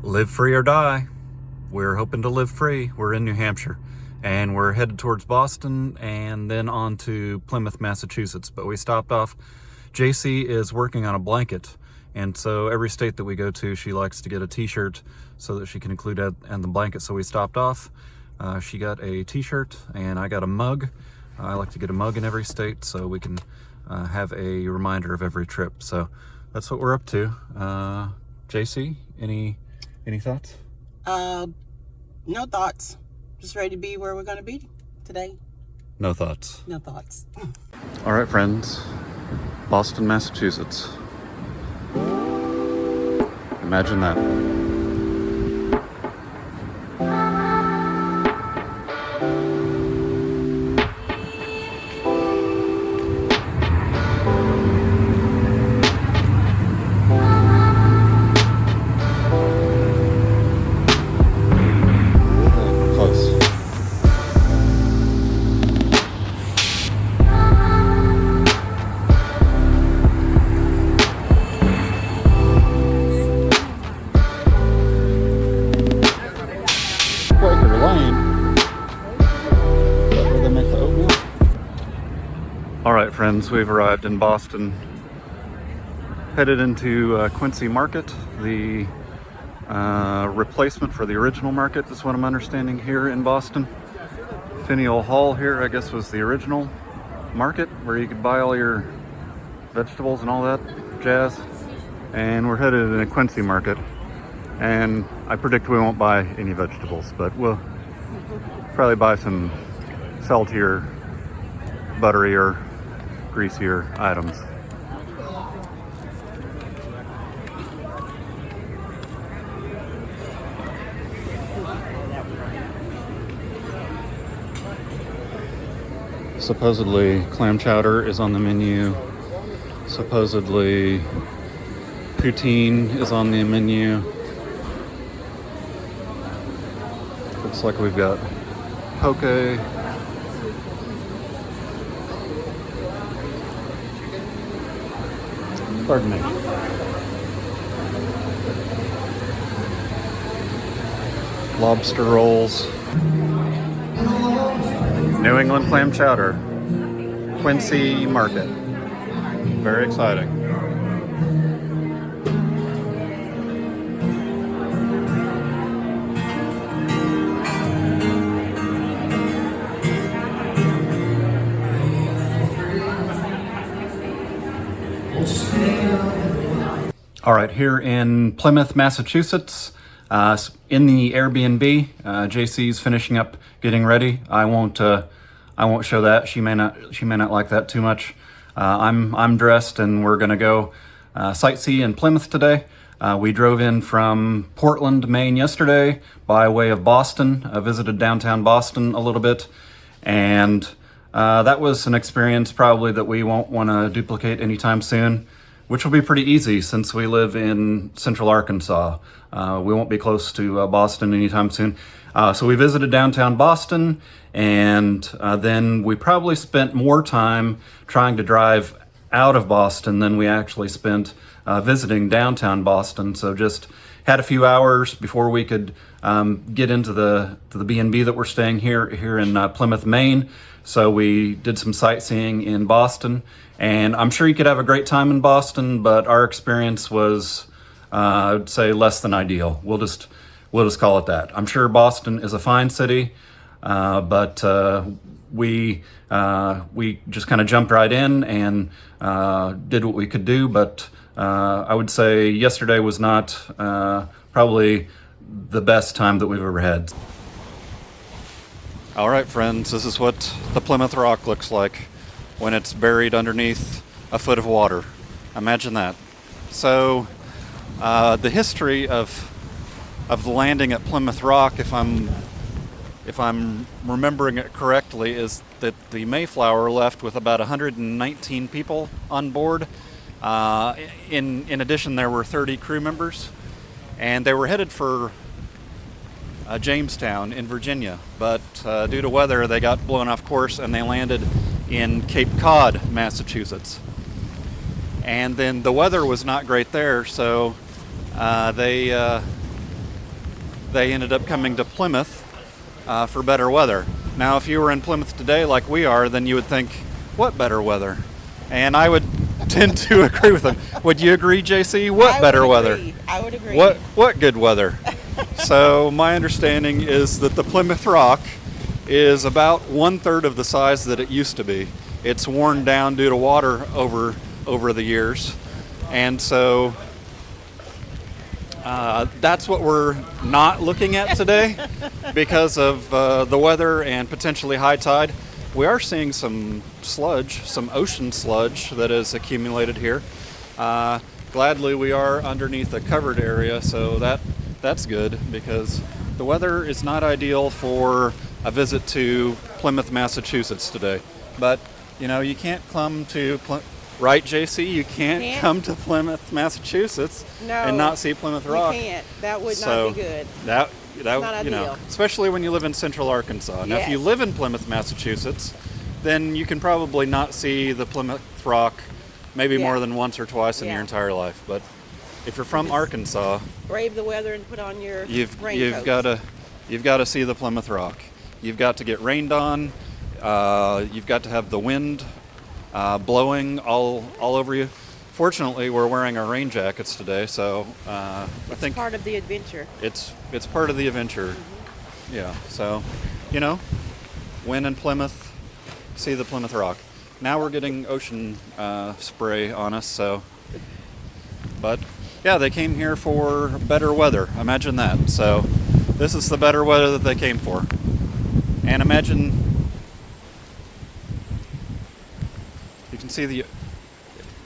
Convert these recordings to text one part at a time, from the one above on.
Live free or die. We're hoping to live free. We're in New Hampshire and we're headed towards Boston and then on to Plymouth, Massachusetts. But we stopped off. JC is working on a blanket, and so every state that we go to, she likes to get a t-shirt so that she can include it and the blanket. So we stopped off. She got a t-shirt and I got a mug. I like to get a mug in every state so we can have a reminder of every trip. So that's what we're up to. JC, any thoughts? No thoughts. Just ready to be where we're going to be today. No thoughts. No thoughts. All right, friends. Boston, Massachusetts. Imagine that. All right, friends, we've arrived in Boston, headed into Quincy Market, the replacement for the original market. That's what I'm understanding here in Boston. Faneuil Hall here, I guess, was the original market where you could buy all your vegetables and all that jazz. And we're headed into Quincy Market, and I predict we won't buy any vegetables, but we'll probably buy some saltier, butterier, greasier items. Supposedly clam chowder is on the menu. Supposedly poutine is on the menu. Looks like we've got poke. Pardon me. Lobster rolls. New England clam chowder. Quincy Market. Very exciting. All right, here in Plymouth, Massachusetts, in the Airbnb, JC's finishing up getting ready. I won't show that. She may not like that too much. I'm dressed, and we're gonna go sightsee in Plymouth today. We drove in from Portland, Maine yesterday by way of Boston. I visited downtown Boston a little bit, and that was an experience probably that we won't want to duplicate anytime soon, which will be pretty easy since we live in central Arkansas. We won't be close to Boston anytime soon. So we visited downtown Boston, and then we probably spent more time trying to drive out of Boston than we actually spent visiting downtown Boston. So just had a few hours before we could get into the B&B that we're staying here in Plymouth, Maine. So we did some sightseeing in Boston, and I'm sure you could have a great time in Boston, but our experience was, I would say, less than ideal. We'll just call it that. I'm sure Boston is a fine city, but we just kind of jumped right in and did what we could do. But I would say yesterday was not probably the best time that we've ever had. All right, friends, this is what the Plymouth Rock looks like when it's buried underneath a foot of water. Imagine that. So the history of the landing at Plymouth Rock, if I'm remembering it correctly, is that the Mayflower left with about 119 people on board. In addition, there were 30 crew members, and they were headed for Jamestown in Virginia, but due to weather they got blown off course and they landed in Cape Cod, Massachusetts. And then the weather was not great there, so they they ended up coming to Plymouth for better weather. Now, if you were in Plymouth today like we are, then you would think, what better weather? And I would tend to agree with them. Would you agree, JC? What better weather? I would agree. What good weather? So my understanding is that the Plymouth Rock is about 1/3 of the size that it used to be. It's worn down due to water over the years, and so that's what we're not looking at today because of the weather and potentially high tide. We are seeing some sludge, some ocean sludge that is accumulated here. Gladly, we are underneath a covered area, so that's good because the weather is not ideal for a visit to Plymouth, Massachusetts today. But, you can't come to right, JC? You can't come to Plymouth, Massachusetts and not see Plymouth Rock. You can't. That would not be good. That not ideal. Especially when you live in central Arkansas. Now, if you live in Plymouth, Massachusetts, then you can probably not see the Plymouth Rock maybe more than once or twice in your entire life. But if you're from Arkansas, brave the weather and put on your you've got to see the Plymouth Rock. You've got to get rained on. You've got to have the wind blowing all over you. Fortunately, we're wearing our rain jackets today, so I think part of the adventure. It's part of the adventure. Mm-hmm. Yeah. So, when in Plymouth, see the Plymouth Rock. Now we're getting ocean spray on us. So, but yeah, they came here for better weather. Imagine that. So, this is the better weather that they came for. And imagine you can see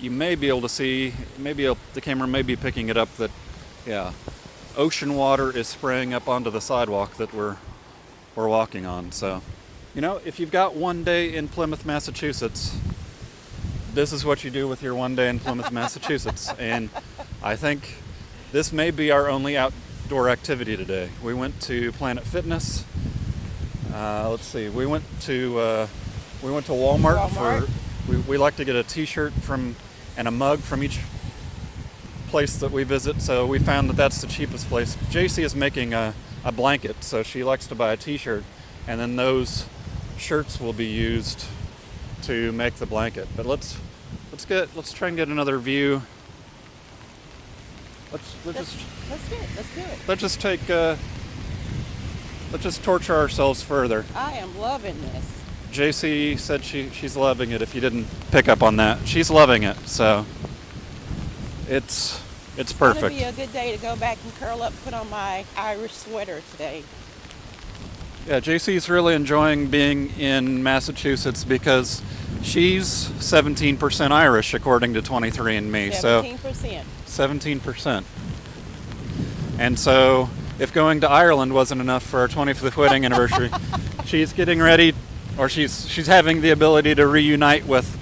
you may be able to see, the camera may be picking it up that, ocean water is spraying up onto the sidewalk that we're walking on. So, if you've got one day in Plymouth, Massachusetts, this is what you do with your one day in Plymouth, Massachusetts. And I think this may be our only outdoor activity today. We went to Planet Fitness. Let's see. We went to Walmart. We like to get a T-shirt and a mug from each place that we visit. So we found that that's the cheapest place. JC is making a blanket, so she likes to buy a T-shirt, and then those shirts will be used to make the blanket. But let's try and get another view. Let's do it. Let's just torture ourselves further. I am loving this. JC said she's loving it. If you didn't pick up on that, she's loving it. So it's perfect. It's gonna be a good day to go back and curl up, put on my Irish sweater today. Yeah, JC's really enjoying being in Massachusetts because she's 17% Irish according to 23andMe. 17%. 17%. And so, if going to Ireland wasn't enough for our 25th wedding anniversary, she's getting ready, or she's having the ability to reunite with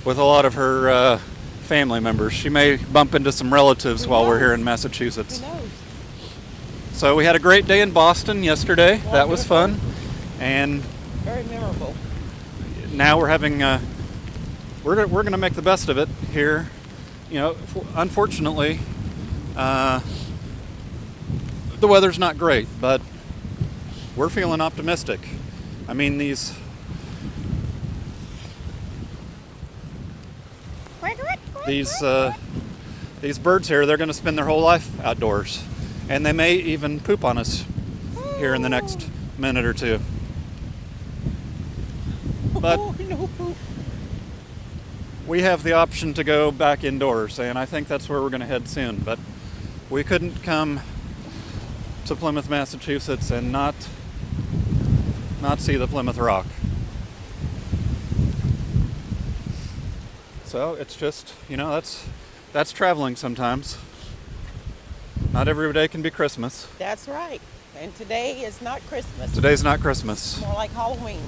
a lot of her family members. She may bump into some relatives while we're here in Massachusetts. Who knows? So we had a great day in Boston yesterday. Wonderful. That was fun, and very memorable. Now we're having we're going to make the best of it here. Unfortunately, the weather's not great, but we're feeling optimistic. I mean, these birds here, they're going to spend their whole life outdoors, and they may even poop on us here in the next minute or two. But no poop. We have the option to go back indoors, and I think that's where we're going to head soon. But we couldn't come to Plymouth, Massachusetts and not see the Plymouth Rock. So it's just, that's traveling sometimes. Not every day can be Christmas. That's right. And today is not Christmas. Today's not Christmas. It's more like Halloween.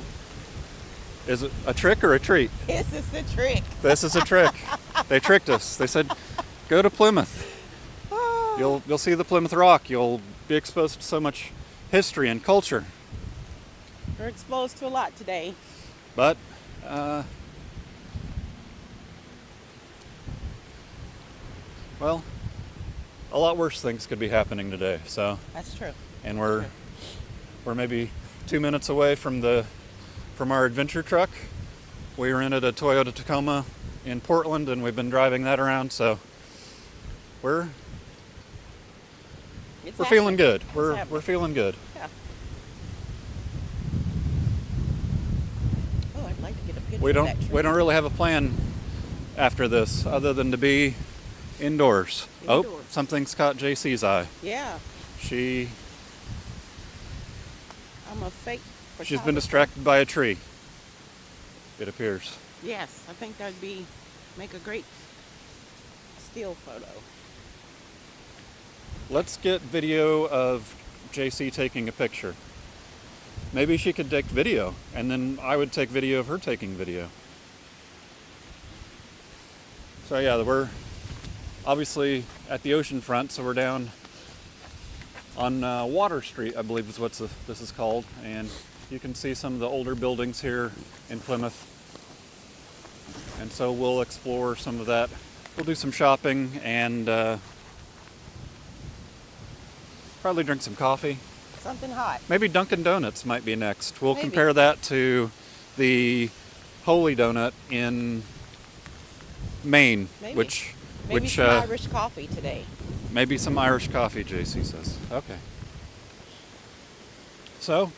Is it a trick or a treat? This is the trick. This is a trick. They tricked us. They said, go to Plymouth. You'll see the Plymouth Rock. You'll be exposed to so much history and culture. We're exposed to a lot today. But, well, a lot worse things could be happening today. So, That's true. and we're maybe 2 minutes away from our adventure truck. We rented a Toyota Tacoma in Portland, and we've been driving that around. So we're feeling good. We're feeling good. Yeah. Oh, I'd like to get a picture We of that tree. don't really have a plan after this other than to be indoors. Oh, something's caught JC's eye. Yeah. I'm a fake photographer. She's been distracted by a tree, it appears. Yes, I think that'd make a great still photo. Let's get video of JC taking a picture. Maybe she could take video, and then I would take video of her taking video. So yeah, we're obviously at the ocean front, so we're down on Water Street, I believe is what this is called, and you can see some of the older buildings here in Plymouth. And so we'll explore some of that. We'll do some shopping and probably drink some coffee. Something hot. Maybe Dunkin' Donuts might be next. We'll Maybe. compare that to the Holy Donut in Maine, Maybe some Irish coffee today. Maybe some Irish coffee, JC says. Okay. So,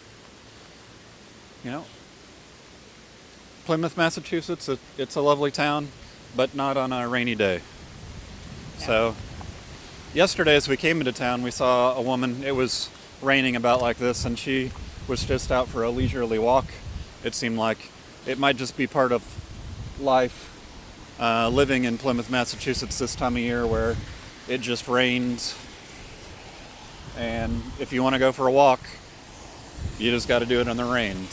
Plymouth, Massachusetts, it's a lovely town, but not on a rainy day. Yeah. So, yesterday as we came into town, we saw a woman. It was raining about like this, and she was just out for a leisurely walk. It seemed like it might just be part of life living in Plymouth, Massachusetts this time of year where it just rains, and if you want to go for a walk, you just got to do it in the rain.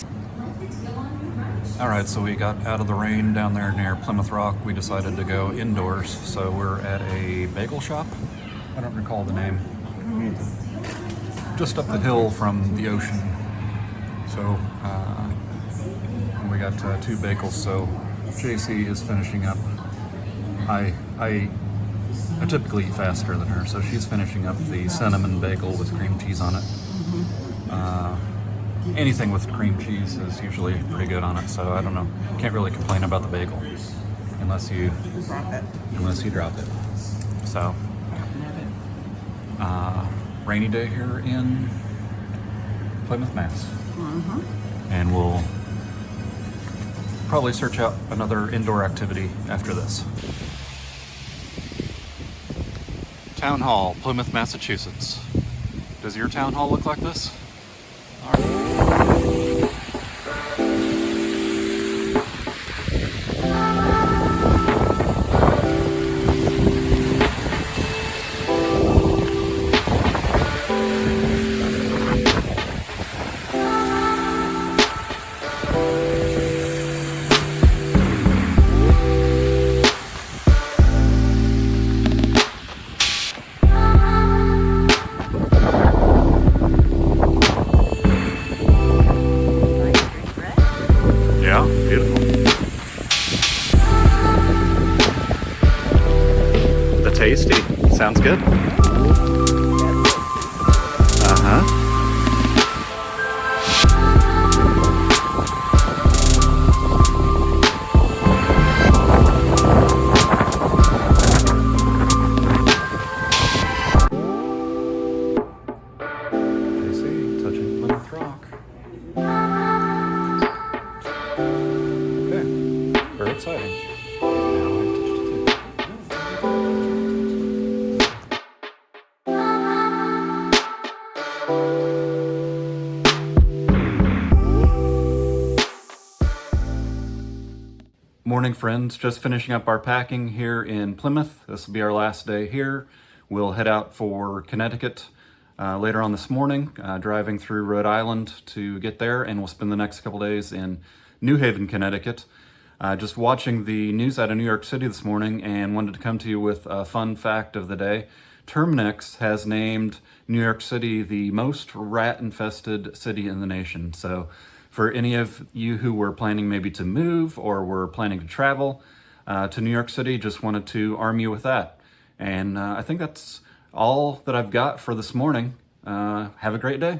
Alright, so we got out of the rain down there near Plymouth Rock. We decided to go indoors, so we're at a bagel shop. I don't recall the name. Just up the hill from the ocean. So we got 2 bagels, so JC is finishing up. I typically eat faster than her, so she's finishing up the cinnamon bagel with cream cheese on it. Anything with cream cheese is usually pretty good on it, so I don't know. Can't really complain about the bagel unless you drop it. So, rainy day here in Plymouth, Mass. And we'll probably search out another indoor activity after this. Town Hall, Plymouth, Massachusetts. Does your town hall look like this? All right. Tasty. Sounds good. JC touching Plymouth Rock. Okay. Very exciting. Morning, friends. Just finishing up our packing here in Plymouth. This will be our last day here. We'll head out for Connecticut later on this morning, driving through Rhode Island to get there, and we'll spend the next couple days in New Haven, Connecticut. Just watching the news out of New York City this morning and wanted to come to you with a fun fact of the day. Terminix has named New York City the most rat-infested city in the nation. So for any of you who were planning maybe to move or were planning to travel to New York City, just wanted to arm you with that. And I think that's all that I've got for this morning. Have a great day.